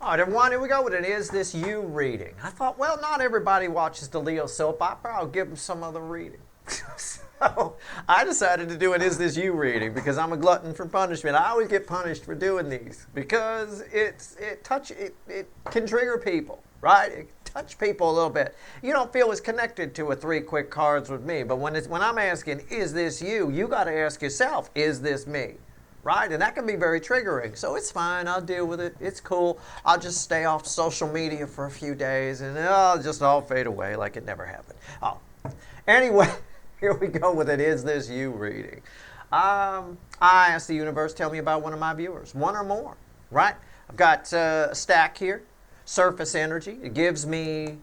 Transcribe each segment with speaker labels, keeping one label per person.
Speaker 1: All right, everyone, here we go with an Is This You reading. I thought, well, not everybody watches the Leo soap opera. I'll give them some other reading. So I decided to do an Is This You reading because I'm a glutton for punishment. I always get punished for doing these because it can trigger people, right? It touch people a little bit. You don't feel as connected to a 3 quick cards with me, but when I'm asking, is this you? You got to ask yourself, is this me? Right? And that can be very triggering. So it's fine. I'll deal with it. It's cool. I'll just stay off social media for a few days and I'll just all fade away like it never happened. Oh, anyway, here we go with an Is This You reading. I asked the universe, tell me about one of my viewers, one or more, right? I've got a stack here, surface energy. It gives me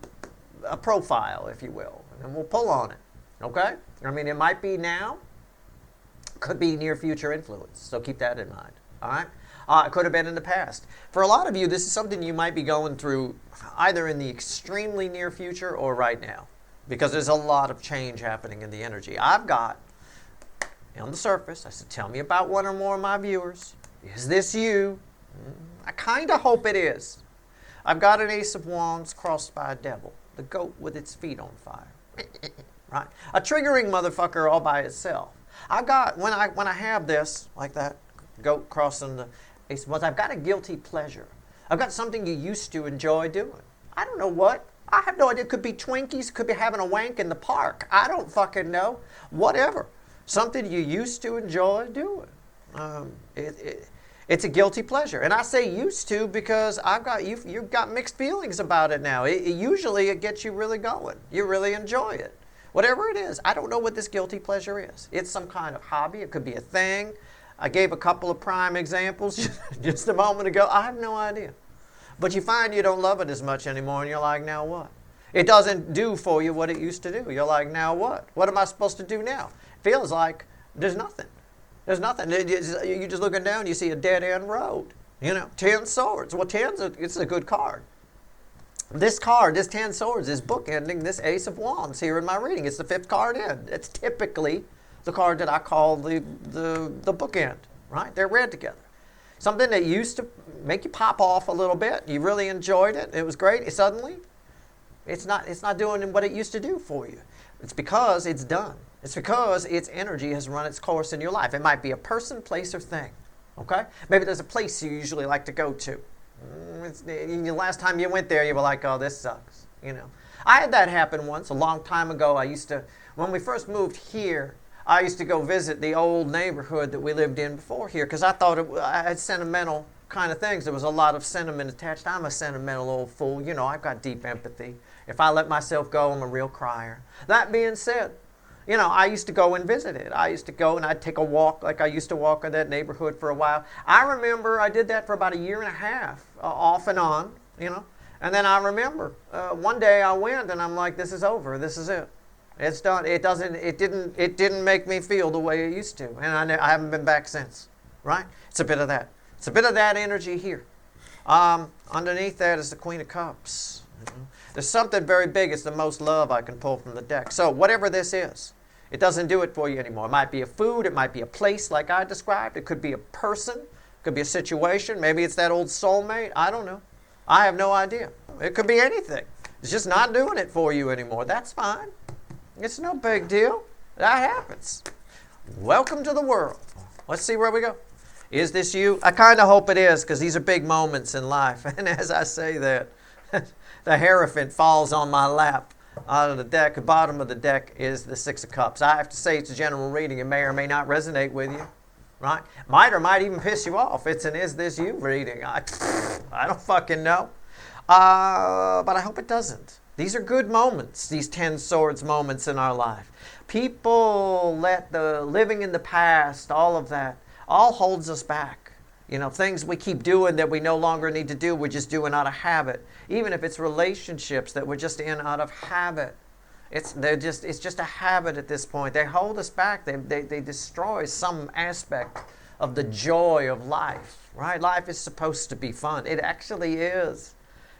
Speaker 1: a profile, if you will, and we'll pull on it, okay? I mean, it might be now. Could be near future influence, so keep that in mind, all right? It could have been in the past. For a lot of you, this is something you might be going through either in the extremely near future or right now, because there's a lot of change happening in the energy. I've got, on the surface, I said, tell me about one or more of my viewers. Is this you? I kind of hope it is. I've got an Ace of Wands crossed by a devil, the goat with its feet on fire, right? A triggering motherfucker all by itself. I've got, when I have this, like that, goat crossing the Ace of Wands, I've got a guilty pleasure. I've got something you used to enjoy doing. I don't know what. I have no idea. It could be Twinkies, could be having a wank in the park. I don't fucking know. Whatever. Something you used to enjoy doing. It's a guilty pleasure. And I say used to because you've got mixed feelings about it now. Usually it gets you really going. You really enjoy it. Whatever it is, I don't know what this guilty pleasure is. It's some kind of hobby. It could be a thing. I gave a couple of prime examples just a moment ago. I have no idea. But you find you don't love it as much anymore, and you're like, now what? It doesn't do for you what it used to do. You're like, now what? What am I supposed to do now? Feels like there's nothing. There's nothing. You're just looking down, you see a dead-end road. 10 swords. Well, it's a good card. This card, this 10 swords, is bookending this Ace of Wands here in my reading. It's the 5th card in. It's typically the card that I call the bookend, right? They're read together. Something that used to make you pop off a little bit. You really enjoyed it. It was great. Suddenly, it's not doing what it used to do for you. It's because it's done. It's because its energy has run its course in your life. It might be a person, place, or thing, okay? Maybe there's a place you usually like to go to. The last time you went there, you were like, oh, this sucks, I had that happen once, a long time ago. When we first moved here, I used to go visit the old neighborhood that we lived in before here because I thought I had sentimental kind of things. There was a lot of sentiment attached. I'm a sentimental old fool. I've got deep empathy. If I let myself go, I'm a real crier. That being said, I used to go and visit it. I used to go and I'd take a walk like I used to walk in that neighborhood for a while. I remember I did that for about a year and a half, off and on, And then I remember one day I went and I'm like, this is over. This is it. It's done. It didn't make me feel the way it used to. And I haven't been back since, right? It's a bit of that. It's a bit of that energy here. Underneath that is the Queen of Cups. There's something very big. It's the most love I can pull from the deck. So whatever this is, it doesn't do it for you anymore. It might be a food. It might be a place like I described. It could be a person. It could be a situation. Maybe it's that old soulmate. I don't know. I have no idea. It could be anything. It's just not doing it for you anymore. That's fine. It's no big deal. That happens. Welcome to the world. Let's see where we go. Is this you? I kind of hope it is because these are big moments in life. And as I say that, the Hierophant falls on my lap. Out of the deck, the bottom of the deck is the 6 of Cups. I have to say it's a general reading. It may or may not resonate with you, right? Might or might even piss you off. It's an Is This You reading. I don't fucking know. But I hope it doesn't. These are good moments, these 10 swords moments in our life. People let the living in the past, all of that, all holds us back. Things we keep doing that we no longer need to do, we're just doing out of habit. Even if it's relationships that we're just in out of habit. It's just a habit at this point. They hold us back. They destroy some aspect of the joy of life, right? Life is supposed to be fun. It actually is.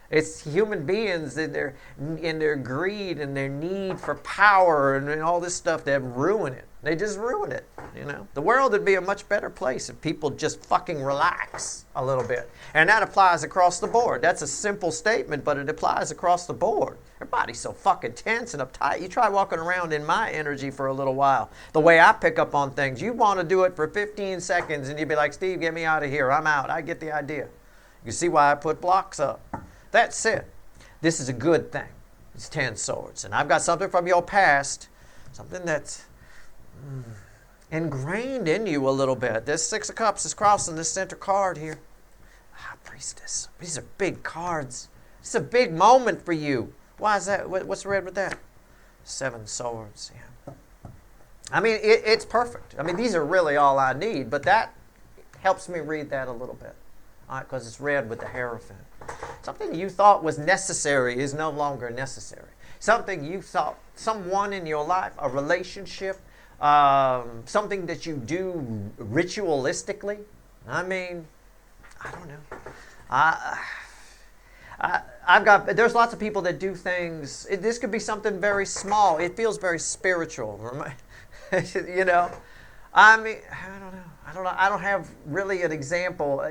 Speaker 1: It's human beings in their greed and their need for power and all this stuff that ruin it. They just ruin it, you know. The world would be a much better place if people just fucking relax a little bit. And that applies across the board. That's a simple statement, but it applies across the board. Everybody's so fucking tense and uptight. You try walking around in my energy for a little while. The way I pick up on things. You want to do it for 15 seconds and you'd be like, Steve, get me out of here. I'm out. I get the idea. You can see why I put blocks up. That's it. This is a good thing. It's 10 swords. And I've got something from your past, something that's ingrained in you a little bit. This 6 of Cups is crossing this center card here. High Priestess. These are big cards. It's a big moment for you. Why is that? What's red with that? 7 swords. Yeah. I mean, it's perfect. I mean, these are really all I need, but that helps me read that a little bit. All right, because it's red with the Hierophant. Something you thought was necessary is no longer necessary. Something you thought, someone in your life, a relationship, something that you do ritualistically. I mean, I don't know. There's lots of people that do things. This could be something very small. It feels very spiritual. You know, I mean, I don't know. I don't have really an example.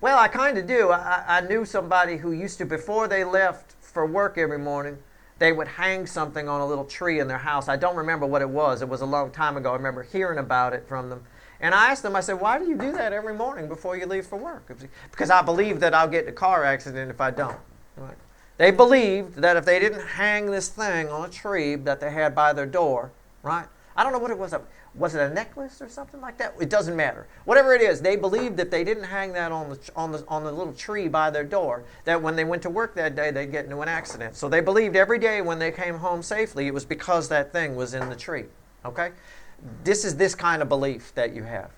Speaker 1: Well, I kind of do. I knew somebody who used to, before they left for work every morning, they would hang something on a little tree in their house. I don't remember what it was. It was a long time ago. I remember hearing about it from them. And I asked them, I said, why do you do that every morning before you leave for work? Because I believe that I'll get in a car accident if I don't. Right? They believed that if they didn't hang this thing on a tree that they had by their door, right? I don't know what it was. Was it a necklace or something like that? It doesn't matter. Whatever it is, they believed if they didn't hang that on the little tree by their door, that when they went to work that day, they'd get into an accident. So they believed every day when they came home safely, it was because that thing was in the tree. Okay? This is this kind of belief that you have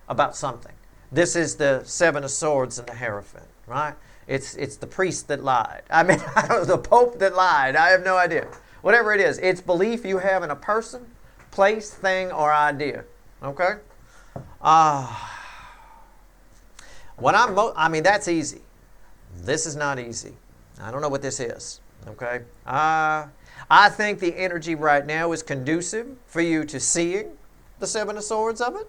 Speaker 1: about something. This is the 7 of Swords and the Hierophant, right? It's the priest that lied. I mean, the Pope that lied. I have no idea. Whatever it is, it's belief you have in a person, place, thing, or idea. Okay? I mean, that's easy. This is not easy. I don't know what this is. Okay? I think the energy right now is conducive for you to seeing the 7 of Swords of it.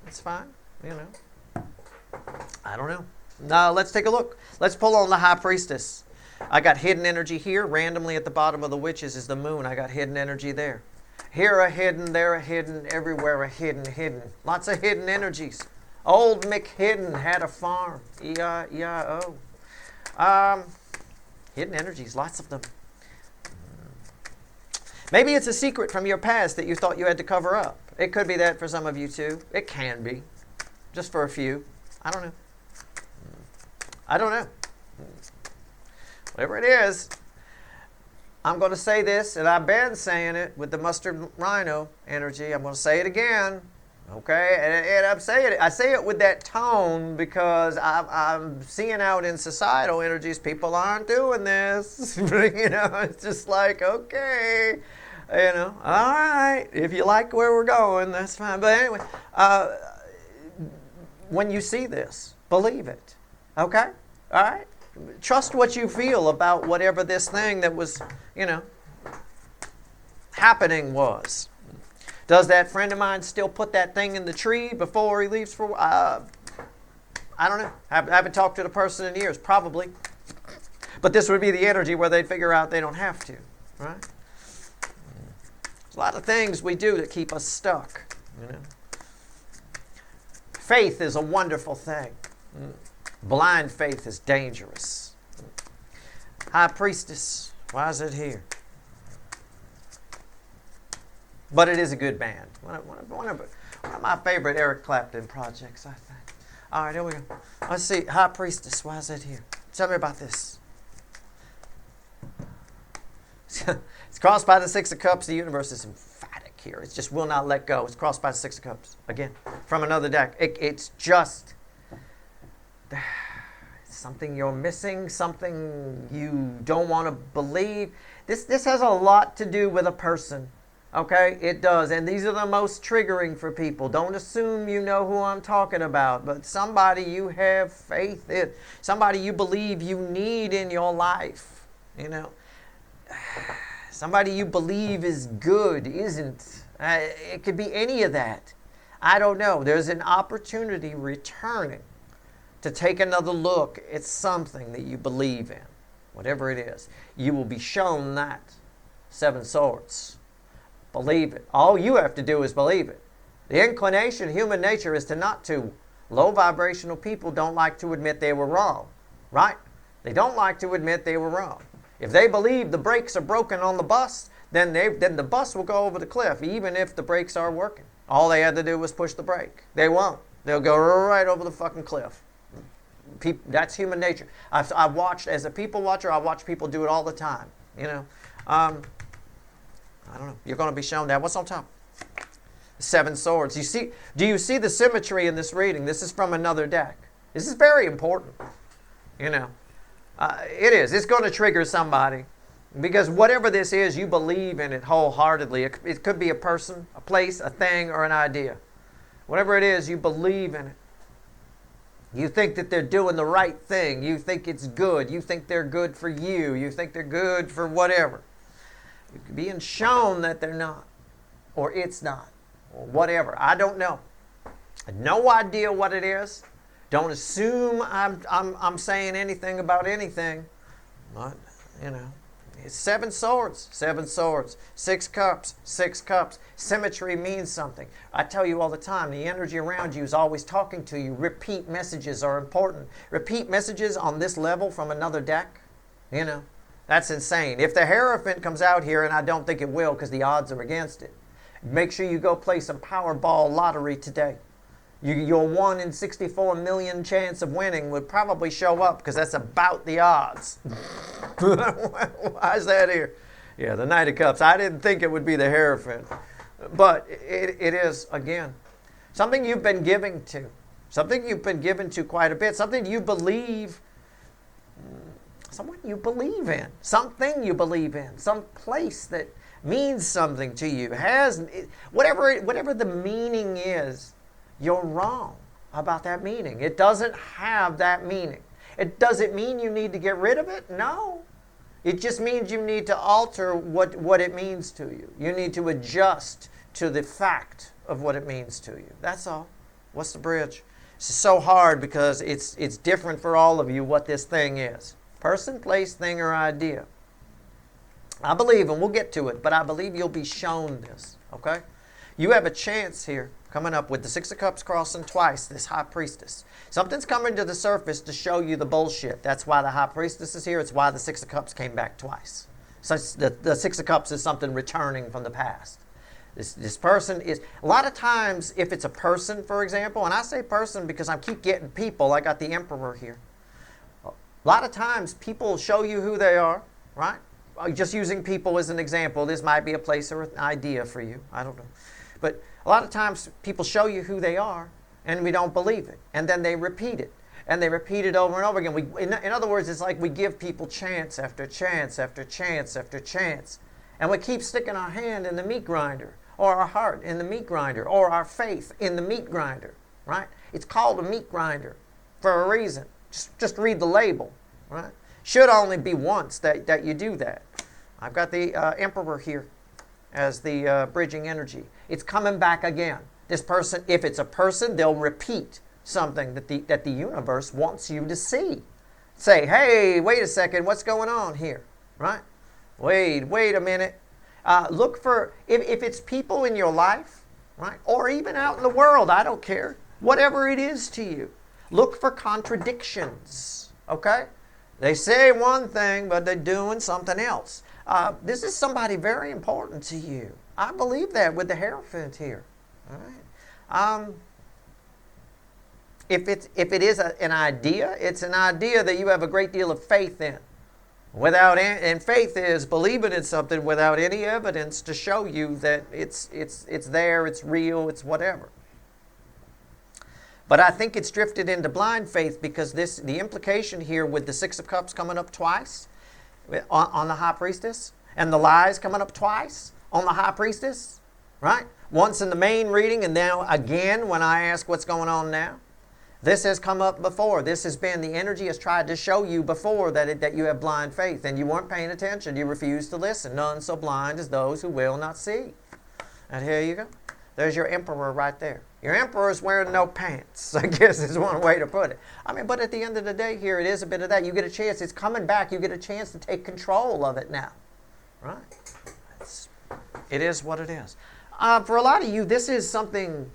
Speaker 1: It's fine. You know. I don't know. Now, let's take a look. Let's pull on the High Priestess. I got hidden energy here. Randomly at the bottom of the Witches is the moon. I got hidden energy there. Here a hidden, there a hidden, everywhere a hidden. Lots of hidden energies. Old McHidden had a farm. E-I-E-I-O. Hidden energies, lots of them. Maybe it's a secret from your past that you thought you had to cover up. It could be that for some of you too. It can be. Just for a few. I don't know. I don't know. Whatever it is, I'm going to say this, and I've been saying it with the mustard rhino energy. I'm going to say it again. Okay? And I'm saying it. I say it with that tone because I'm seeing out in societal energies, people aren't doing this. You know, it's just like, okay, you know, all right. If you like where we're going, that's fine. But anyway, when you see this, believe it. Okay? All right? Trust what you feel about whatever this thing that was, you know, happening was. Does that friend of mine still put that thing in the tree before he leaves for? I don't know. I haven't talked to the person in years. Probably. But this would be the energy where they'd figure out they don't have to. Right? There's a lot of things we do that keep us stuck. You know. Faith is a wonderful thing. Blind faith is dangerous. High Priestess. Why is it here? But it is a good band. One of my favorite Eric Clapton projects, I think. All right, here we go. Let's see. High Priestess. Why is it here? Tell me about this. It's crossed by the 6 of Cups. The universe is emphatic here. It just will not let go. It's crossed by the 6 of Cups. Again, from another deck. It's just something you're missing, something you don't want to believe. This has a lot to do with a person. Okay, it does. And these are the most triggering for people. Don't assume you know who I'm talking about, but somebody you have faith in, somebody you believe you need in your life, you know. Somebody you believe is good, isn't, It could be any of that. I don't know. There's an opportunity returning to take another look at something that you believe in. Whatever it is, you will be shown that. 7 swords. Believe it. All you have to do is believe it. The inclination, human nature, is to not to. Low vibrational people don't like to admit they were wrong, right? They don't like to admit they were wrong. If they believe the brakes are broken on the bus, then the bus will go over the cliff, even if the brakes are working. All they had to do was push the brake. They won't. They'll go right over the fucking cliff. That's human nature. I've watched, as a people watcher, I watch people do it all the time. You know, I don't know. You're going to be shown that. What's on top? 7 swords. Do you see the symmetry in this reading? This is from another deck. This is very important. You know, it is. It's going to trigger somebody, because whatever this is, you believe in it wholeheartedly. It could be a person, a place, a thing, or an idea. Whatever it is, you believe in it. You think that they're doing the right thing. You think it's good. You think they're good for you. You think they're good for whatever. You're being shown that they're not, or it's not, or whatever. I don't know. I have no idea what it is. Don't assume I'm saying anything about anything. But, you know, it's 7 swords, 7 swords, 6 cups, 6 cups. Symmetry means something. I tell you all the time, the energy around you is always talking to you. Repeat messages are important. Repeat messages on this level from another deck, you know, that's insane. If the Hierophant comes out here, and I don't think it will because the odds are against it, make sure you go play some Powerball lottery today. Your 1 in 64 million chance of winning would probably show up, because that's about the odds. Why is that here? Yeah, the Knight of Cups. I didn't think it would be the Hierophant. But it is, again, something you've been giving to. Something you've been given to quite a bit. Something you believe. Someone you believe in. Something you believe in. Some place that means something to you. Whatever the meaning is, you're wrong about that meaning. It doesn't have that meaning. It doesn't mean you need to get rid of it. No. It just means you need to alter what it means to you. You need to adjust to the fact of what it means to you. That's all. What's the bridge? It's so hard because it's different for all of you what this thing is. Person, place, thing, or idea. I believe, and we'll get to it, but I believe you'll be shown this. Okay? You have a chance here coming up with the 6 of Cups crossing twice, this High Priestess. Something's coming to the surface to show you the bullshit. That's why the High Priestess is here. It's why the 6 of Cups came back twice. So the 6 of Cups is something returning from the past. This person is, a lot of times, if it's a person, for example, and I say person because I keep getting people. I got the Emperor here. A lot of times, people show you who they are, right? Just using people as an example. This might be a place or an idea for you. I don't know. But a lot of times people show you who they are and we don't believe it. And then they repeat it. And they repeat it over and over again. In other words, it's like we give people chance after chance after chance after chance. And we keep sticking our hand in the meat grinder, or our heart in the meat grinder, or our faith in the meat grinder, right? It's called a meat grinder for a reason. Just read the label, right? Should only be once that you do that. I've got the Emperor here as the bridging energy. It's coming back again. This person, if it's a person, they'll repeat something that the universe wants you to see. Say, hey, wait a second, what's going on here, right? Wait a minute. Look for, if it's people in your life, right, or even out in the world, I don't care, whatever it is to you, look for contradictions, okay? They say one thing, but they're doing something else. This is somebody very important to you. I believe that with the Hierophant here. All right. If it is an idea, it's an idea that you have a great deal of faith in. And faith is believing in something without any evidence to show you that it's there, it's real, it's whatever. But I think it's drifted into blind faith because the implication here with the 6 of Cups coming up twice on the High Priestess, and the lies coming up twice on the High Priestess, right? Once in the main reading, and now again when I ask what's going on now. This has come up before. This has been, the energy has tried to show you before that you have blind faith, and you weren't paying attention. You refused to listen. None so blind as those who will not see. And here you go. There's your emperor right there. Your emperor's wearing no pants, I guess is one way to put it. I mean, but at the end of the day, here it is a bit of that. You get a chance. It's coming back. You get a chance to take control of it now. Right? It is what it is. For a lot of you, this is something,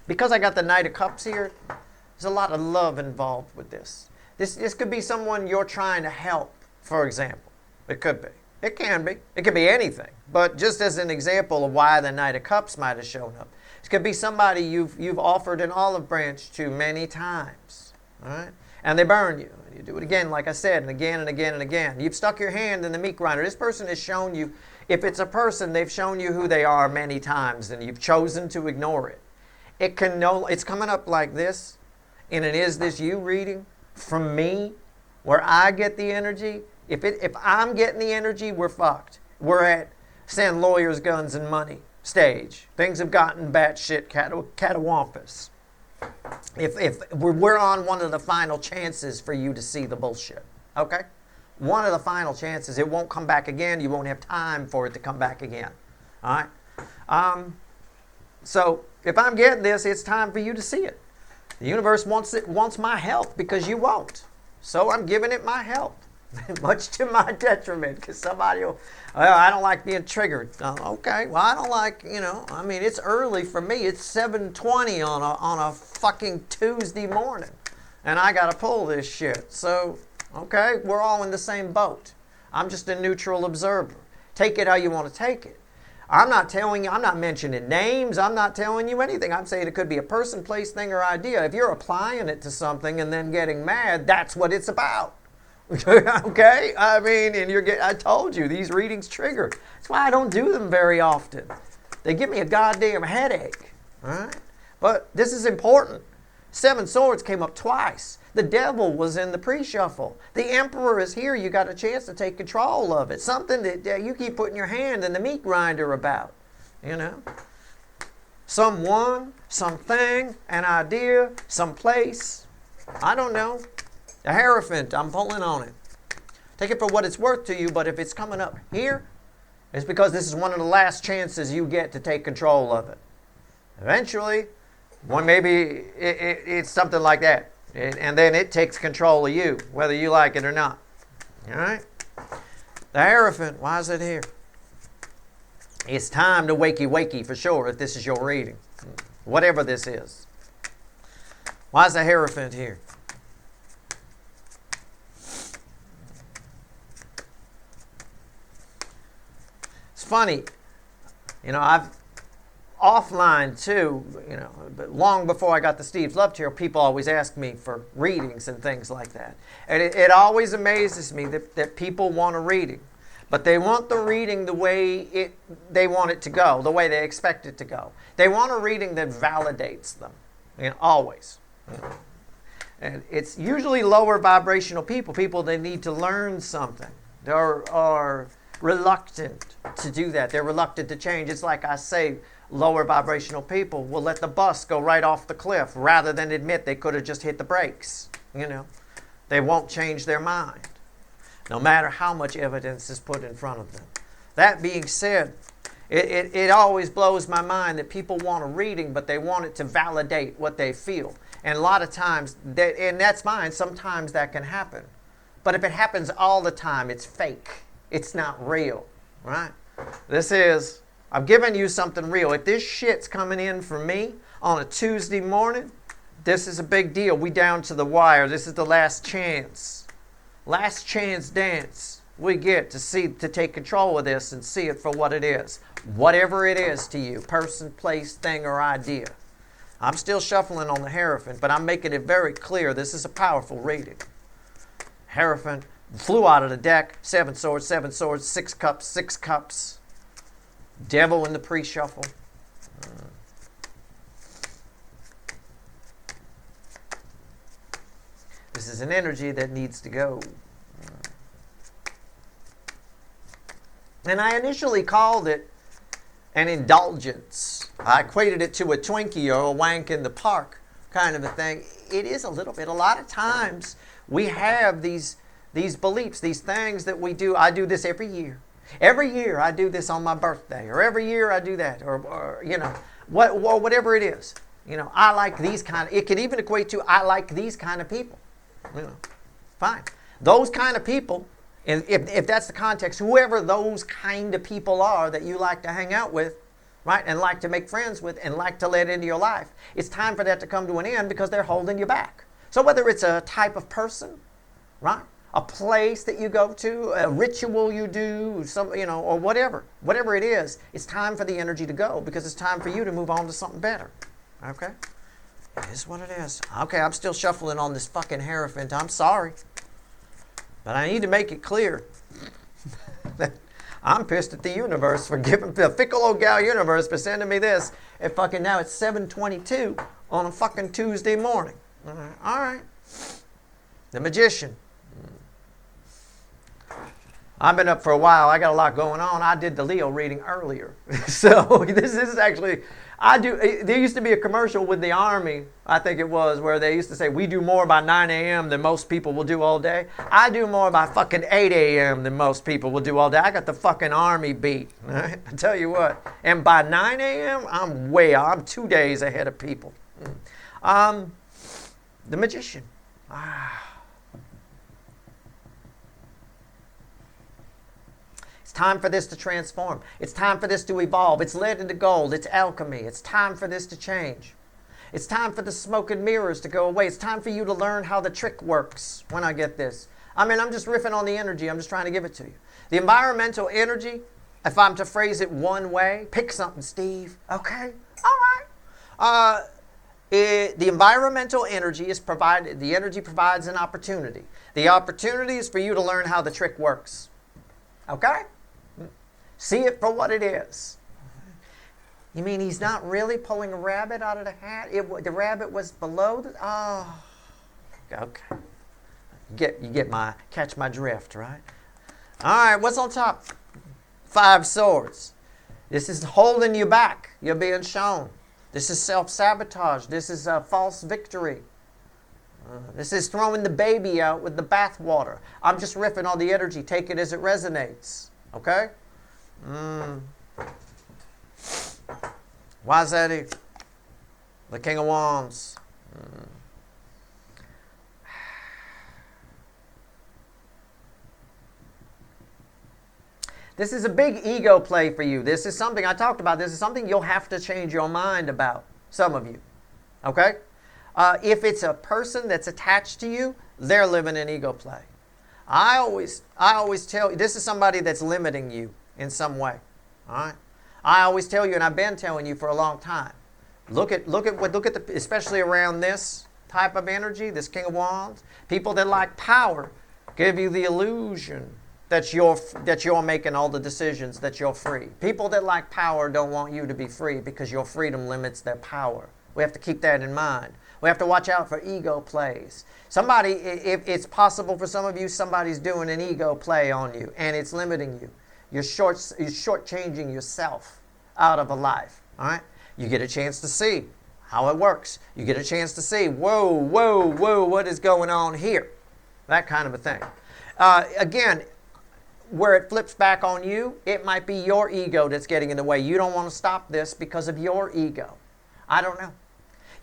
Speaker 1: because I got the Knight of Cups here, there's a lot of love involved with this. This could be someone you're trying to help, for example. It could be. It can be. It could be anything. But just as an example of why the Knight of Cups might have shown up, it could be somebody you've offered an olive branch to many times. All right? And they burn you. And you do it again, like I said, and again and again and again. You've stuck your hand in the meat grinder. This person has shown you, if it's a person, they've shown you who they are many times, and you've chosen to ignore it. It's coming up like this in an Is This You reading from me, where I get the energy. If I'm getting the energy, we're fucked. We're at send lawyers, guns, and money stage. Things have gotten batshit catawampus. If we're on one of the final chances for you to see the bullshit. Okay? One of the final chances. It won't come back again. You won't have time for it to come back again. All right? So if I'm getting this, it's time for you to see it. The universe wants my help because you won't. So I'm giving it my help. Much to my detriment, because somebody will, well, I don't like being triggered. Okay, well, I don't like, I mean, it's early for me. It's 7:20 on a fucking Tuesday morning, and I got to pull this shit. So, okay, we're all in the same boat. I'm just a neutral observer. Take it how you want to take it. I'm not telling you, I'm not mentioning names. I'm not telling you anything. I'm saying it could be a person, place, thing, or idea. If you're applying it to something and then getting mad, that's what it's about. Okay? I mean, I told you, these readings trigger. That's why I don't do them very often. They give me a goddamn headache. All right? But this is important. 7 Swords came up twice. The devil was in the pre-shuffle. The emperor is here. You got a chance to take control of it. Something that you keep putting your hand in the meat grinder about. Someone, something, an idea, some place. I don't know. The Hierophant, I'm pulling on it. Take it for what it's worth to you, but if it's coming up here, it's because this is one of the last chances you get to take control of it. Eventually, maybe it's something like that. And then it takes control of you, whether you like it or not. All right? The Hierophant, why is it here? It's time to wakey for sure, if this is your reading. Whatever this is. Why is the Hierophant here? It's funny, I've offline too, but long before I got the Steve's Love Tarot, people always ask me for readings and things like that. And it always amazes me that people want a reading, but they want the reading the way they want it to go, the way they expect it to go. They want a reading that validates them, always. And it's usually lower vibrational people that need to learn something. Are reluctant to do that. They're reluctant to change. It's like I say, lower vibrational people will let the bus go right off the cliff rather than admit they could have just hit the brakes. They won't change their mind, no matter how much evidence is put in front of them. That being said, it always blows my mind that people want a reading, but they want it to validate what they feel. And a lot of times, and that's fine, sometimes that can happen. But if it happens all the time, it's fake. It's not real, right? I'm giving you something real. If this shit's coming in for me on a Tuesday morning, this is a big deal. We down to the wire. This is the last chance. Last chance dance we get to take control of this and see it for what it is. Whatever it is to you, person, place, thing, or idea. I'm still shuffling on the Hierophant, but I'm making it very clear this is a powerful reading. Hierophant flew out of the deck. 7 Swords, 7 Swords, 6 Cups, 6 Cups. Devil in the pre-shuffle. This is an energy that needs to go. And I initially called it an indulgence. I equated it to a Twinkie or a wank in the park kind of a thing. It is a little bit. A lot of times we have these beliefs, these things that we do. I do this every year. Every year I do this on my birthday, or every year I do that, or you know, whatever it is. You know, I like these kind of, it could even equate to I like these kind of people. You know, fine. Those kind of people, and if that's the context, whoever those kind of people are that you like to hang out with, right, and like to make friends with and like to let into your life, it's time for that to come to an end because they're holding you back. So whether it's a type of person, right, a place that you go to, a ritual you do, some, you know, or whatever it is, it's time for the energy to go because it's time for you to move on to something better. Okay? It is what it is. Okay, I'm still shuffling on this fucking Hierophant. I'm sorry. But I need to make it clear that I'm pissed at the universe for giving the fickle old gal universe for sending me this. And fucking now it's 7:22 on a fucking Tuesday morning. All right. The Magician. I've been up for a while. I got a lot going on. I did the Leo reading earlier. So this is actually, there used to be a commercial with the Army, I think it was, where they used to say, we do more by 9 a.m. than most people will do all day. I do more by fucking 8 a.m. than most people will do all day. I got the fucking Army beat. Right? I tell you what. And by 9 a.m., I'm 2 days ahead of people. The Magician. It's time for this to transform. It's time for this to evolve. It's lead into gold. It's alchemy. It's time for this to change. It's time for the smoke and mirrors to go away. It's time for you to learn how the trick works when I get this. I mean, I'm just riffing on the energy. I'm just trying to give it to you. The environmental energy, if I'm to phrase it one way, pick something, Steve. Okay? All right. The environmental energy is provided. The energy provides an opportunity. The opportunity is for you to learn how the trick works. Okay? See it for what it is. You mean he's not really pulling a rabbit out of the hat? The rabbit was below the... Oh. Okay. Catch my drift, right? All right, what's on top? 5 swords. This is holding you back. You're being shown. This is self-sabotage. This is a false victory. This is throwing the baby out with the bathwater. I'm just riffing on the energy. Take it as it resonates. Okay? Why is that here? The King of Wands. This is a big ego play for you. This is something, I talked about, this is something you'll have to change your mind about, some of you. Okay? If it's a person that's attached to you, they're living an ego play. I always tell you, this is somebody that's limiting you in some way. All right? I always tell you, and I've been telling you for a long time, look at especially around this type of energy, this King of Wands. People that like power give you the illusion that you're making all the decisions, that you're free. People that like power don't want you to be free because your freedom limits their power. We have to keep that in mind. We have to watch out for ego plays. Somebody, if it's possible for some of you, somebody's doing an ego play on you, and it's limiting you. You're shortchanging yourself out of a life. All right? You get a chance to see how it works. You get a chance to see, whoa, what is going on here? That kind of a thing. Again, where it flips back on you, it might be your ego that's getting in the way. You don't want to stop this because of your ego. I don't know.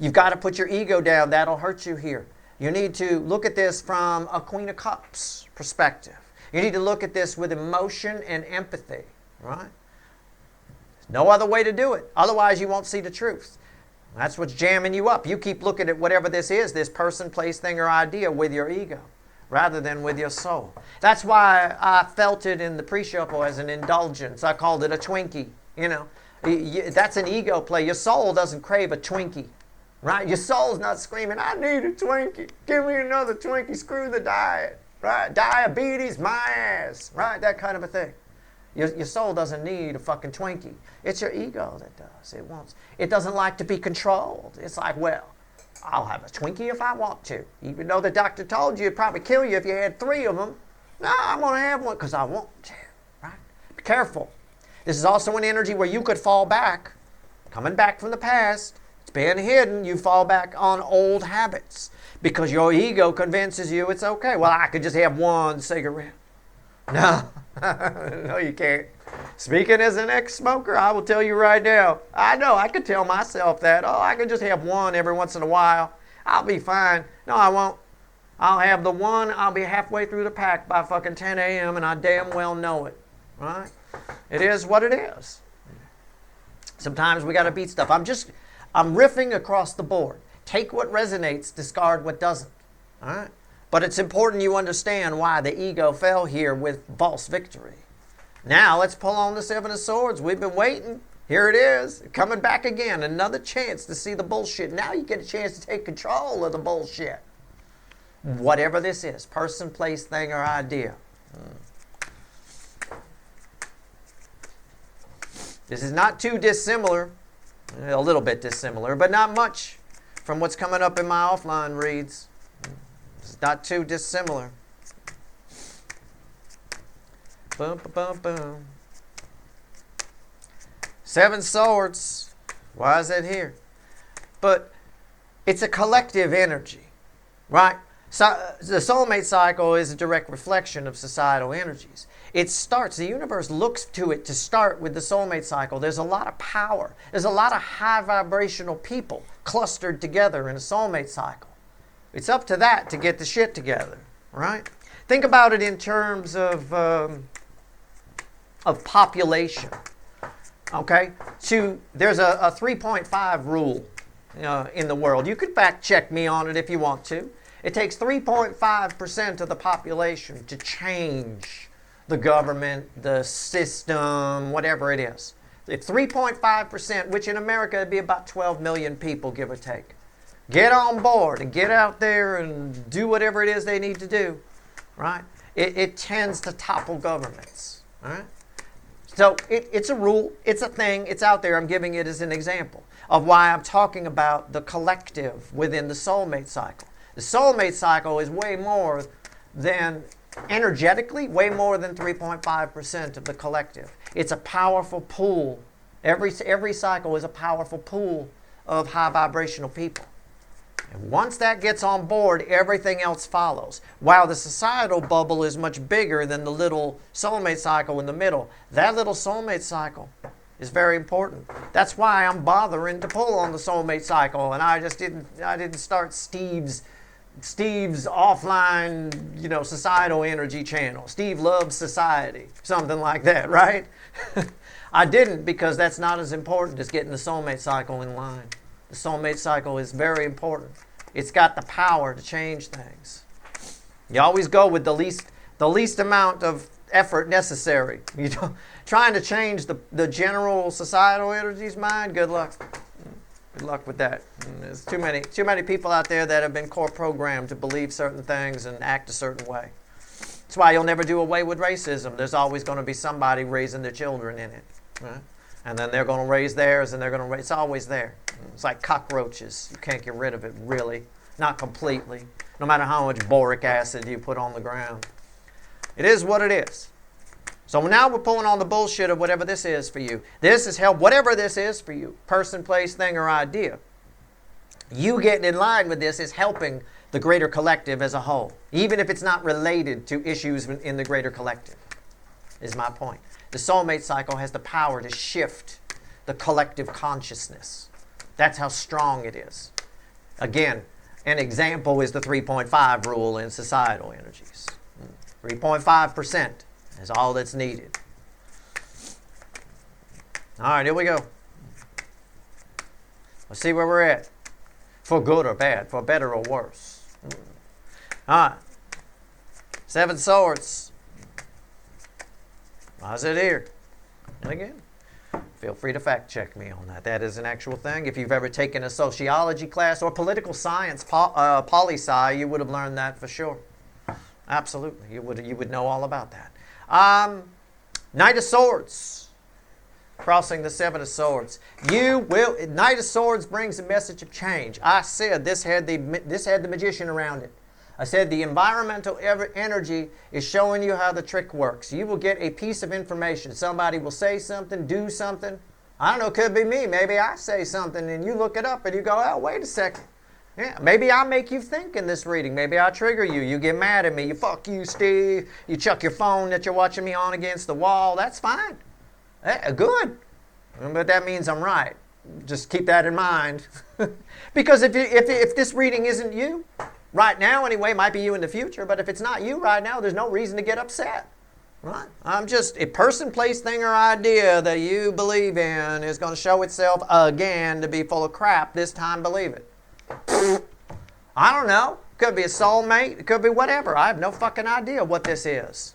Speaker 1: You've got to put your ego down. That'll hurt you here. You need to look at this from a Queen of Cups perspective. You need to look at this with emotion and empathy, right? There's no other way to do it. Otherwise, you won't see the truth. That's what's jamming you up. You keep looking at whatever this is, this person, place, thing, or idea with your ego rather than with your soul. That's why I felt it in the pre-show as an indulgence. I called it a Twinkie. You know, that's an ego play. Your soul doesn't crave a Twinkie. Right? Your soul's not screaming, I need a Twinkie. Give me another Twinkie. Screw the diet. Right? Diabetes, my ass. Right? That kind of a thing. Your soul doesn't need a fucking Twinkie. It's your ego that does. It doesn't like to be controlled. It's like, well, I'll have a Twinkie if I want to. Even though the doctor told you it'd probably kill you if you had 3 of them. No, I'm going to have one because I want to. Right? Be careful. This is also an energy where you could fall back, coming back from the past. It's been hidden. You fall back on old habits because your ego convinces you it's okay. Well, I could just have 1 cigarette. No, no, you can't. Speaking as an ex-smoker, I will tell you right now, I know I could tell myself that. Oh, I could just have one every once in a while. I'll be fine. No, I won't. I'll have the one, I'll be halfway through the pack by fucking 10 a.m. and I damn well know it. Right? It is what it is. Sometimes we got to beat stuff. I'm riffing across the board. Take what resonates, discard what doesn't. All right? But it's important you understand why the ego fell here with false victory. Now let's pull on the Seven of Swords. We've been waiting. Here it is. Coming back again. Another chance to see the bullshit. Now you get a chance to take control of the bullshit. Whatever this is. Person, place, thing, or idea. This is not too dissimilar. A little bit dissimilar, but not much from what's coming up in my offline reads. It's not too dissimilar. Boom, boom, boom, boom. Seven Swords. Why is that here? But it's a collective energy, right? So the soulmate cycle is a direct reflection of societal energies. It starts, the universe looks to it to start with the soulmate cycle. There's a lot of power. There's a lot of high vibrational people clustered together in a soulmate cycle. It's up to that to get the shit together, right? Think about it in terms of population, okay? There's a 3.5 rule in the world. You could fact check me on it if you want to. It takes 3.5% of the population to change the government, the system, whatever it is. It's 3.5%, which in America would be about 12 million people, give or take. Get on board and get out there and do whatever it is they need to do, right? It tends to topple governments, all right? So it's a rule, it's a thing, it's out there. I'm giving it as an example of why I'm talking about the collective within the soulmate cycle. The soulmate cycle is way more than, energetically, way more than 3.5% of the collective. It's a powerful pool. Every cycle is a powerful pool of high vibrational people. And once that gets on board, everything else follows. While the societal bubble is much bigger than the little soulmate cycle in the middle, that little soulmate cycle is very important. That's why I'm bothering to pull on the soulmate cycle, and I didn't start Steve's offline, societal energy channel. Steve loves society, something like that, right? I didn't, because that's not as important as getting the soulmate cycle in line. The soulmate cycle is very important. It's got the power to change things. You always go with the least amount of effort necessary. Trying to change the general societal energies mind, good luck. Good luck with that. There's too many people out there that have been core programmed to believe certain things and act a certain way. That's why you'll never do away with racism. There's always going to be somebody raising their children in it, right? And then they're going to raise theirs, and it's always there. It's like cockroaches. You can't get rid of it, really. Not completely. No matter how much boric acid you put on the ground. It is what it is. So now we're pulling on the bullshit of whatever this is for you. This is help, whatever this is for you. Person, place, thing, or idea. You getting in line with this is helping the greater collective as a whole. Even if it's not related to issues in the greater collective, is my point. The soulmate cycle has the power to shift the collective consciousness. That's how strong it is. Again, an example is the 3.5 rule in societal energies. 3.5% is all that's needed. All right, here we go. Let's see where we're at. For good or bad, for better or worse. All right. Seven Swords. How's it here? And again, feel free to fact check me on that. That is an actual thing. If you've ever taken a sociology class or political science, poli-sci, you would have learned that for sure. Absolutely. You would know all about that. Knight of Swords. Crossing the Seven of Swords. Knight of Swords brings a message of change. I said this had the magician around it. I said the environmental energy is showing you how the trick works. You will get a piece of information. Somebody will say something, do something. I don't know, it could be me. Maybe I say something and you look it up and you go, oh, wait a second. Yeah, maybe I make you think in this reading. Maybe I trigger you. You get mad at me. You fuck you, Steve. You chuck your phone that you're watching me on against the wall. That's fine. Good. But that means I'm right. Just keep that in mind. Because if this reading isn't you, right now anyway, it might be you in the future, but if it's not you right now, there's no reason to get upset. Right? I'm just, a person, place, thing, or idea that you believe in is going to show itself again to be full of crap. This time, believe it. I don't know. Could be a soulmate. It could be whatever. I have no fucking idea what this is.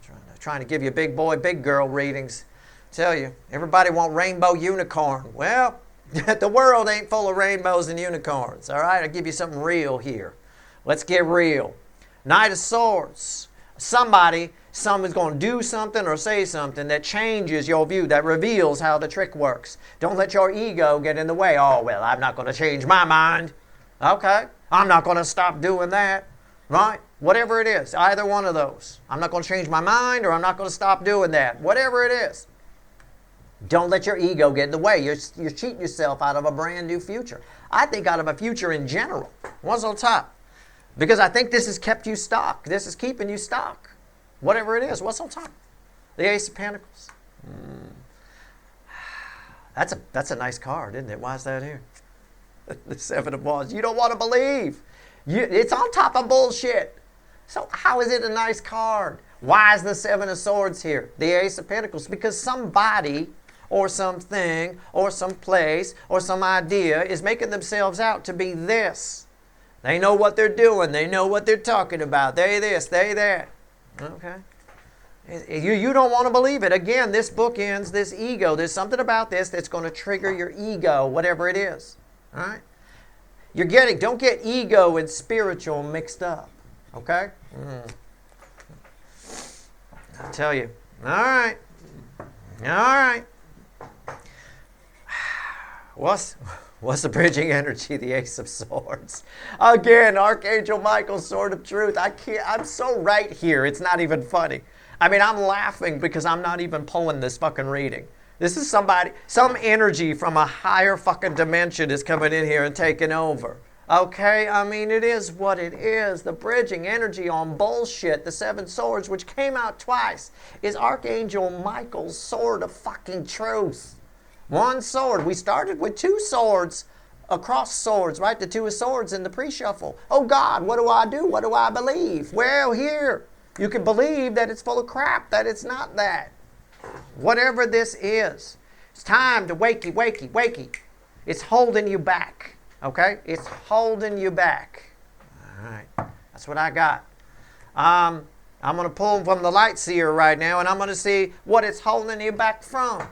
Speaker 1: I'm trying to give you big boy, big girl readings. Tell you, everybody want rainbow unicorn. Well, the world ain't full of rainbows and unicorns. All right, I'll give you something real here. Let's get real. Knight of Swords. Someone's going to do something or say something that changes your view, that reveals how the trick works. Don't let your ego get in the way. Oh, well, I'm not going to change my mind. Okay, I'm not going to stop doing that. Right? Whatever it is, either one of those. I'm not going to change my mind, or I'm not going to stop doing that. Whatever it is. Don't let your ego get in the way. You're cheating yourself out of a brand new future. I think out of a future in general. What's on top? Because I think this has kept you stuck. This is keeping you stuck. Whatever it is, what's on top? The Ace of Pentacles. That's a nice card, isn't it? Why is that here? The Seven of Wands. You don't want to believe. It's on top of bullshit. So how is it a nice card? Why is the Seven of Swords here? The Ace of Pentacles. Because somebody or something or some place or some idea is making themselves out to be this. They know what they're doing. They know what they're talking about. They this, they that. Okay. You don't want to believe it. Again, this book ends this ego. There's something about this that's going to trigger your ego, whatever it is. All right? Don't get ego and spiritual mixed up. Okay? I'll tell you. All right. All right. What's the bridging energy? The Ace of Swords. Again, Archangel Michael's Sword of Truth. I'm so right here. It's not even funny. I mean, I'm laughing because I'm not even pulling this fucking reading. This is some energy from a higher fucking dimension is coming in here and taking over. Okay? I mean, it is what it is. The bridging energy on bullshit, the Seven Swords, which came out twice, is Archangel Michael's Sword of fucking Truth. One sword. We started with two swords, across swords, right? The Two of Swords in the pre-shuffle. Oh God, what do I do? What do I believe? Well, here, you can believe that it's full of crap, that it's not that. Whatever this is, it's time to wakey, wakey, wakey. It's holding you back, okay? It's holding you back. All right, that's what I got. I'm going to pull from the light seer right now, and I'm going to see what it's holding you back from.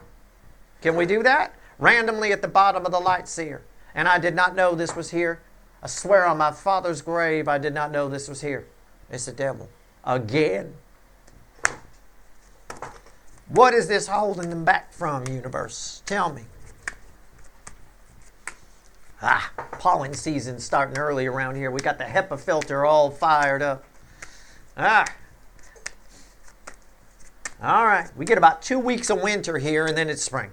Speaker 1: Can we do that? Randomly at the bottom of the light seer. And I did not know this was here. I swear on my father's grave, I did not know this was here. It's the devil. Again. What is this holding them back from, universe? Tell me. Pollen season starting early around here. We got the HEPA filter all fired up. All right. We get about 2 weeks of winter here, and then it's spring.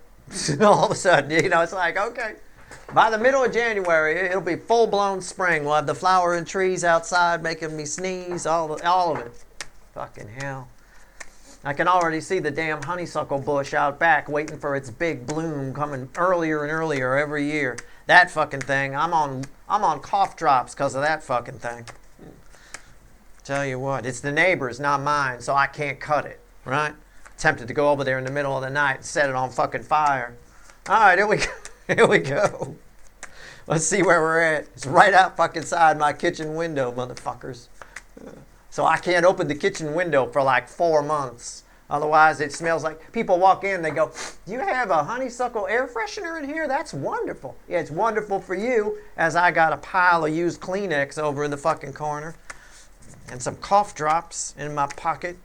Speaker 1: All of a sudden, it's like, okay. By the middle of January, it'll be full-blown spring. We'll have the flowering trees outside making me sneeze, all of it. Fucking hell. I can already see the damn honeysuckle bush out back waiting for its big bloom coming earlier and earlier every year. That fucking thing. I'm on cough drops because of that fucking thing. Tell you what, it's the neighbor's, not mine, so I can't cut it, right? Tempted to go over there in the middle of the night and set it on fucking fire. All right, here we go. Here we go. Let's see where we're at. It's right out fucking side my kitchen window, motherfuckers. So I can't open the kitchen window for like 4 months. Otherwise, it smells like people walk in, they go, "Do you have a honeysuckle air freshener in here? That's wonderful." Yeah, it's wonderful for you, as I got a pile of used Kleenex over in the fucking corner and some cough drops in my pocket.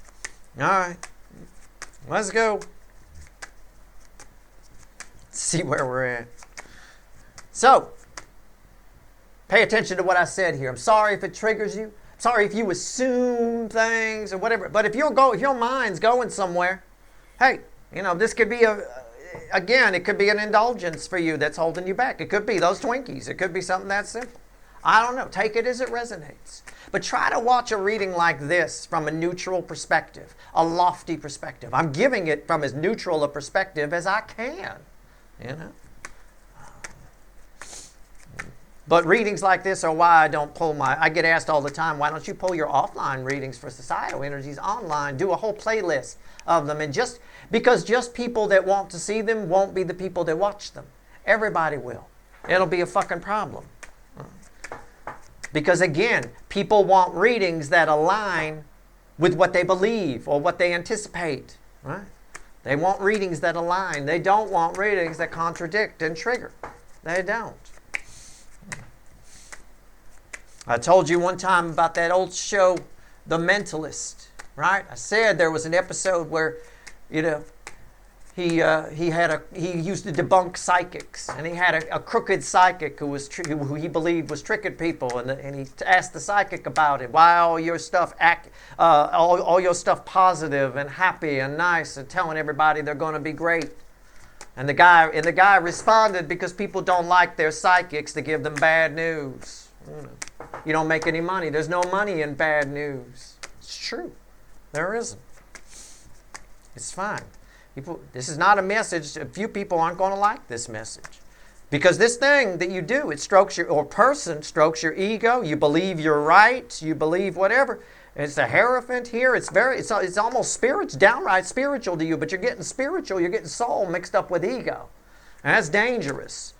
Speaker 1: All right. Let's go. See where we're at. So, pay attention to what I said here. I'm sorry if it triggers you. I'm sorry if you assume things or whatever. But if your mind's going somewhere, hey, this could be it could be an indulgence for you that's holding you back. It could be those Twinkies. It could be something that simple. I don't know. Take it as it resonates. But try to watch a reading like this from a neutral perspective, a lofty perspective. I'm giving it from as neutral a perspective as I can, you know. But readings like this are why I don't pull I get asked all the time, why don't you pull your offline readings for societal energies online? Do a whole playlist of them. And because people that want to see them won't be the people that watch them. Everybody will. It'll be a fucking problem. Because again, people want readings that align with what they believe or what they anticipate. Right? They want readings that align. They don't want readings that contradict and trigger. They don't. I told you one time about that old show, The Mentalist, right? I said there was an episode where, you know, he used to debunk psychics, and he had a crooked psychic who he believed was tricking people, and he asked the psychic about it. Why all your stuff all your stuff positive and happy and nice and telling everybody they're going to be great? And the guy responded, because people don't like their psychics to give them bad news. You don't make any money. There's no money in bad news. It's true. There isn't. It's fine. This is not a message. A few people aren't going to like this message. Because this thing that you do, it strokes strokes your ego. You believe you're right. You believe whatever. It's a hierophant here. It's almost spiritual, downright spiritual to you, but you're getting spiritual. You're getting soul mixed up with ego. And that's dangerous.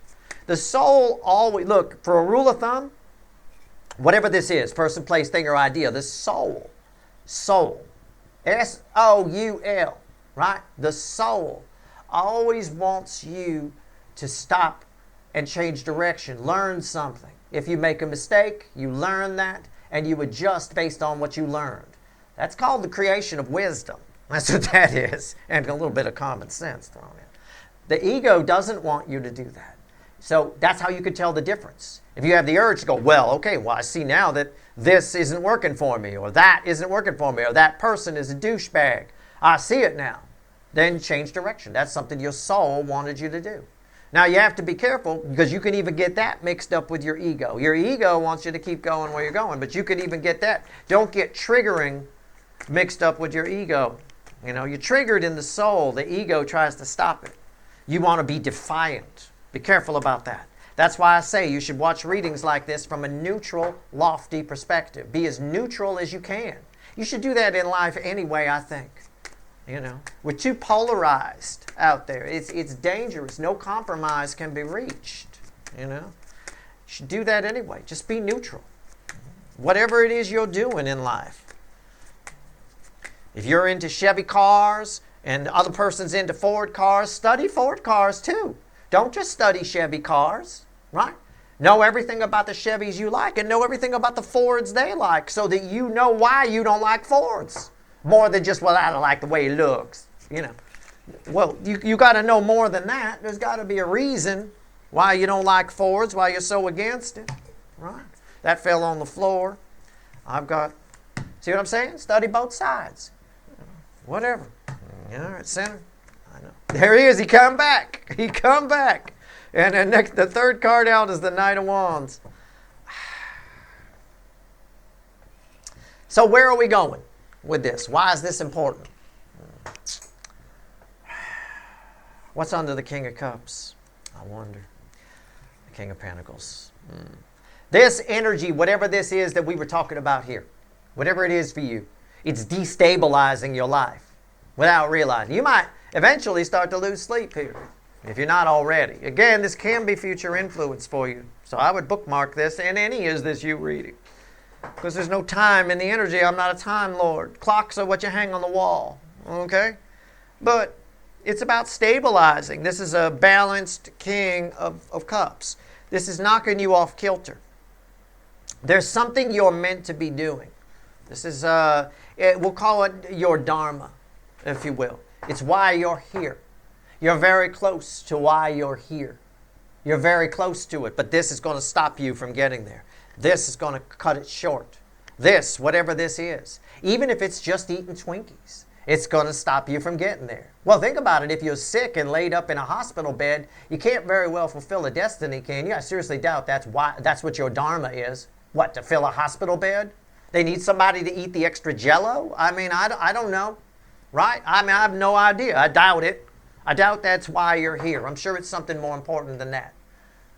Speaker 1: The soul always, look, for a rule of thumb, whatever this is, person, place, thing, or idea, the soul, S-O-U-L, right? The soul always wants you to stop and change direction, learn something. If you make a mistake, you learn that, and you adjust based on what you learned. That's called the creation of wisdom. That's what that is, and a little bit of common sense thrown in. The ego doesn't want you to do that. So that's how you could tell the difference. If you have the urge to go, I see now that this isn't working for me, or that isn't working for me, or that person is a douchebag. I see it now. Then change direction. That's something your soul wanted you to do. Now you have to be careful, because you can even get that mixed up with your ego. Your ego wants you to keep going where you're going, but you can even get that. Don't get triggering mixed up with your ego. You know, you're triggered in the soul. The ego tries to stop it. You want to be defiant. Be careful about that. That's why I say you should watch readings like this from a neutral, lofty perspective. Be as neutral as you can. You should do that in life anyway, I think. You know, we're too polarized out there. It's dangerous. No compromise can be reached. You know, you should do that anyway. Just be neutral. Whatever it is you're doing in life. If you're into Chevy cars and the other person's into Ford cars, study Ford cars too. Don't just study Chevy cars, right? Know everything about the Chevys you like and know everything about the Fords they like, so that you know why you don't like Fords. More than just, I don't like the way it looks, you know. Well, you got to know more than that. There's got to be a reason why you don't like Fords, why you're so against it, right? That fell on the floor. See what I'm saying? Study both sides. Whatever. All right, center. I know. There he is. He come back. He come back. And then the third card out is the Knight of Wands. So where are we going with this? Why is this important? What's under the King of Cups? I wonder. The King of Pentacles. This energy, whatever this is that we were talking about here, whatever it is for you, it's destabilizing your life without realizing. You might eventually start to lose sleep here, if you're not already. Again, this can be future influence for you. So I would bookmark this, and any is this you reading. Because there's no time in the energy. I'm not a time lord. Clocks are what you hang on the wall. Okay? But it's about stabilizing. This is a balanced King of Cups. This is knocking you off kilter. There's something you're meant to be doing. This is, we'll call it your dharma, if you will. It's why you're here. You're very close to why you're here. You're very close to it, but this is going to stop you from getting there. This is going to cut it short. This, whatever this is, even if it's just eating Twinkies, It's going to stop you from getting there. Well, think about it. If you're sick and laid up in a hospital bed, you can't very well fulfill a destiny, can you? I seriously doubt that's what your dharma is. What, to fill a hospital bed? They need somebody to eat the extra Jell-O? I mean, I don't know, right? I mean, I have no idea. I doubt it. I doubt that's why you're here. I'm sure it's something more important than that.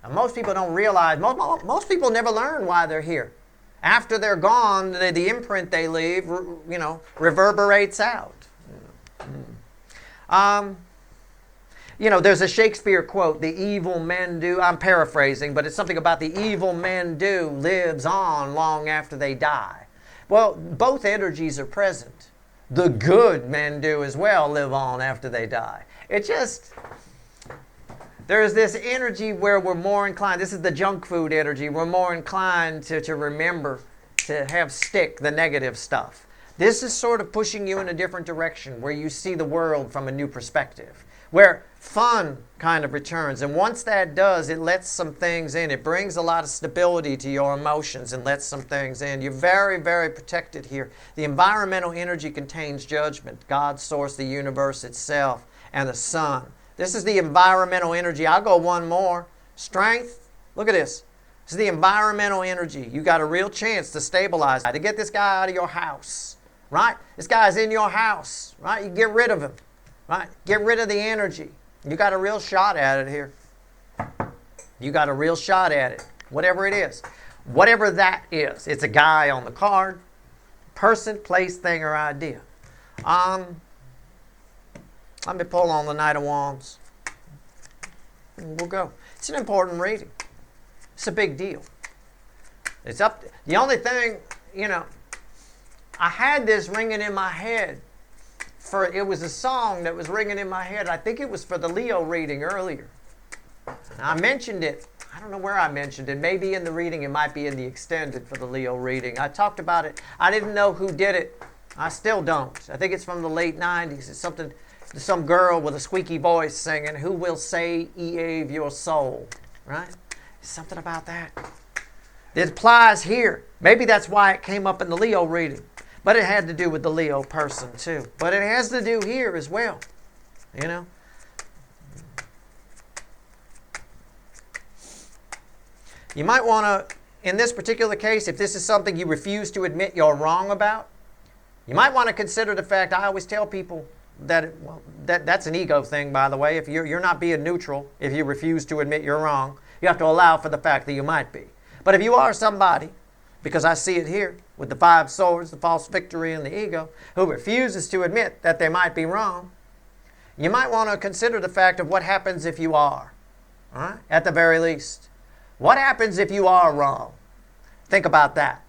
Speaker 1: And most people don't realize, most people never learn why they're here. After they're gone, the imprint they leave, reverberates out. There's a Shakespeare quote, the evil men do, I'm paraphrasing, but it's something about the evil men do lives on long after they die. Well, both energies are present. The good men do as well live on after they die. There's this energy where we're more inclined, this is the junk food energy, we're more inclined to remember, to have stick the negative stuff. This is sort of pushing you in a different direction where you see the world from a new perspective, where fun kind of returns. And once that does, it lets some things in. It brings a lot of stability to your emotions and lets some things in. You're very, very protected here. The environmental energy contains judgment, God's source, the universe itself, and the sun. This is the environmental energy. I'll go one more. Strength. Look at this. This is the environmental energy. You got a real chance to stabilize, to get this guy out of your house, right? This guy's in your house, right? You get rid of him, right? Get rid of the energy. You got a real shot at it here. You got a real shot at it, whatever it is. Whatever that is. It's a guy on the card, person, place, thing, or idea. Let me pull on the Knight of Wands. And we'll go. It's an important reading. It's a big deal. It's up. The only thing, I had this ringing in my head. It was a song that was ringing in my head. I think it was for the Leo reading earlier. And I mentioned it. I don't know where I mentioned it. Maybe in the reading. It might be in the extended for the Leo reading. I talked about it. I didn't know who did it. I still don't. I think it's from the late 90s. It's something, some girl with a squeaky voice singing, "Who will say Eve your soul?" Right? Something about that. It applies here. Maybe that's why it came up in the Leo reading. But it had to do with the Leo person too. But it has to do here as well. You might want to, in this particular case, if this is something you refuse to admit you're wrong about, you might want to consider the fact, I always tell people that's an ego thing, by the way. If you're not being neutral, if you refuse to admit you're wrong, you have to allow for the fact that you might be. But if you are somebody, because I see it here with the 5 swords, the false victory, and the ego, who refuses to admit that they might be wrong, you might want to consider the fact of what happens if you are. All right? At the very least. What happens if you are wrong? Think about that.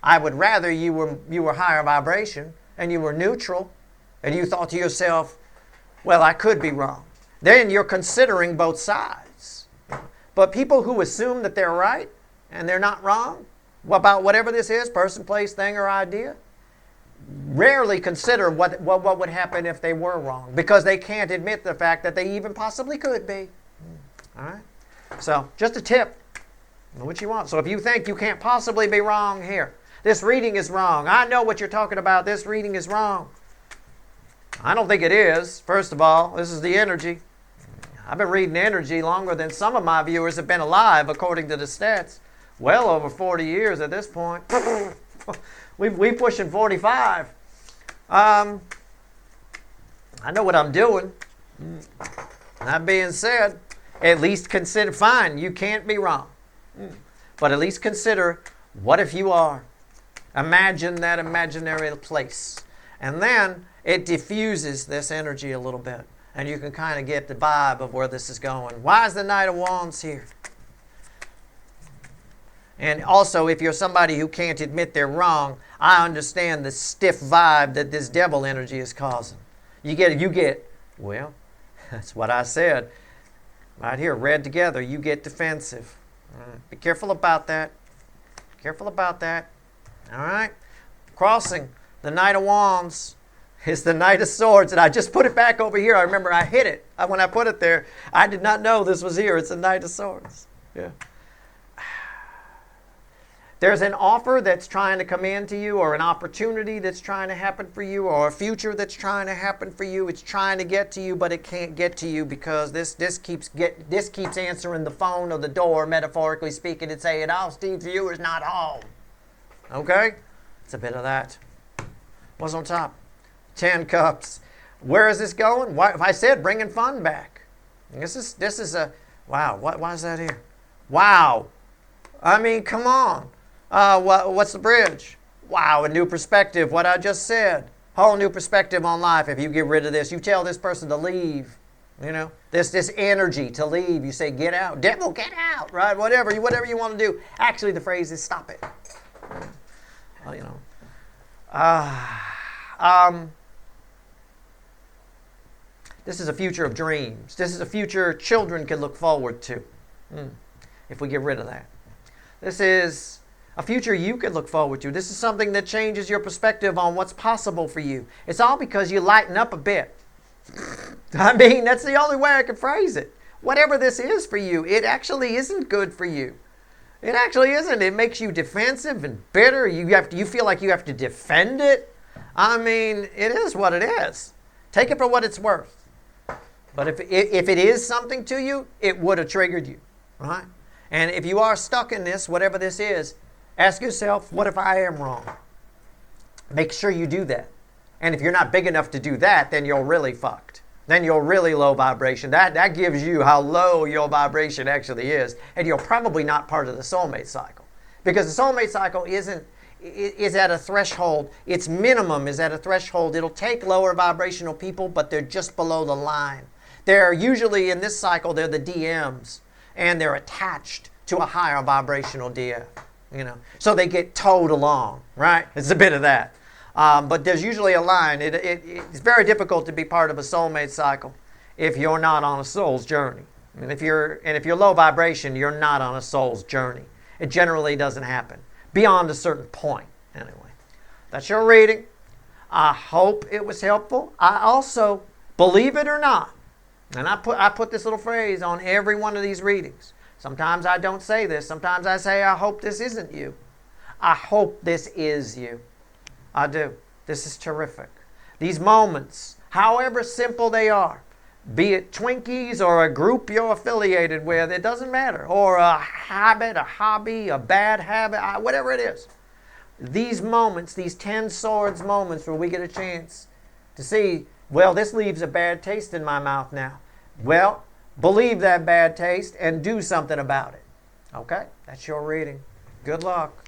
Speaker 1: I would rather you were higher vibration and you were neutral and you thought to yourself, well, I could be wrong. Then you're considering both sides. But people who assume that they're right and they're not wrong about whatever this is, person, place, thing, or idea, rarely consider what would happen if they were wrong, because they can't admit the fact that they even possibly could be. All right? So, just a tip. Know what you want. So if you think you can't possibly be wrong here, this reading is wrong. I know what you're talking about. This reading is wrong. I don't think it is. First of all, this is the energy. I've been reading energy longer than some of my viewers have been alive, according to the stats. Well over 40 years at this point. we pushing 45. I know what I'm doing. That being said, at least consider, fine, you can't be wrong. But at least consider, what if you are? Imagine that imaginary place. And then it diffuses this energy a little bit. And you can kind of get the vibe of where this is going. Why is the Knight of Wands here? And also, if you're somebody who can't admit they're wrong, I understand the stiff vibe that this devil energy is causing. You get, well, that's what I said. Right here, read together, you get defensive. Be careful about that. Careful about that. All right? Crossing the Knight of Wands is the Knight of Swords. And I just put it back over here. I remember I hit it. When I put it there, I did not know this was here. It's the Knight of Swords. Yeah. There's an offer that's trying to come into you, or an opportunity that's trying to happen for you, or a future that's trying to happen for you. It's trying to get to you, but it can't get to you because this keeps answering the phone or the door, metaphorically speaking, and saying, "Oh, Steve Viewer's not home." Okay? It's a bit of that. What's on top? 10 cups. Where is this going? Why, if I said bringing fun back. This is a, wow, why is that here? Wow. I mean, come on. What's the bridge? Wow, a new perspective, what I just said. Whole new perspective on life. If you get rid of this, you tell this person to leave. You know, this energy to leave. You say, get out. Devil, get out, right? Whatever you want to do. Actually, the phrase is stop it. Well, you know. This is a future of dreams. This is a future children can look forward to. If we get rid of that. This is a future you could look forward to. This is something that changes your perspective on what's possible for you. It's all because you lighten up a bit. I mean, that's the only way I can phrase it. Whatever this is for you, it actually isn't good for you. It actually isn't. It makes you defensive and bitter. You feel like you have to defend it. I mean, it is what it is. Take it for what it's worth. But if it is something to you, it would have triggered you, right? And if you are stuck in this, whatever this is, ask yourself, what if I am wrong? Make sure you do that. And if you're not big enough to do that, then you're really fucked. Then you're really low vibration. That gives you how low your vibration actually is. And you're probably not part of the soulmate cycle. Because the soulmate cycle is at a threshold. Its minimum is at a threshold. It'll take lower vibrational people, but they're just below the line. They're usually, in this cycle, they're the DMs. And they're attached to a higher vibrational DF. You know, so they get towed along, right? It's a bit of that. But there's usually a line. It's very difficult to be part of a soulmate cycle if you're not on a soul's journey. And if you're low vibration, you're not on a soul's journey. It generally doesn't happen beyond a certain point. Anyway, that's your reading. I hope it was helpful. I also, believe it or not, and I put this little phrase on every one of these readings. Sometimes I don't say this. Sometimes I say, I hope this isn't you. I hope this is you. I do. This is terrific. These moments, however simple they are, be it Twinkies or a group you're affiliated with, it doesn't matter. Or a habit, a hobby, a bad habit, whatever it is. These moments, these 10 swords moments where we get a chance to see, well, this leaves a bad taste in my mouth now. Well, believe that bad taste and do something about it. Okay? That's your reading. Good luck.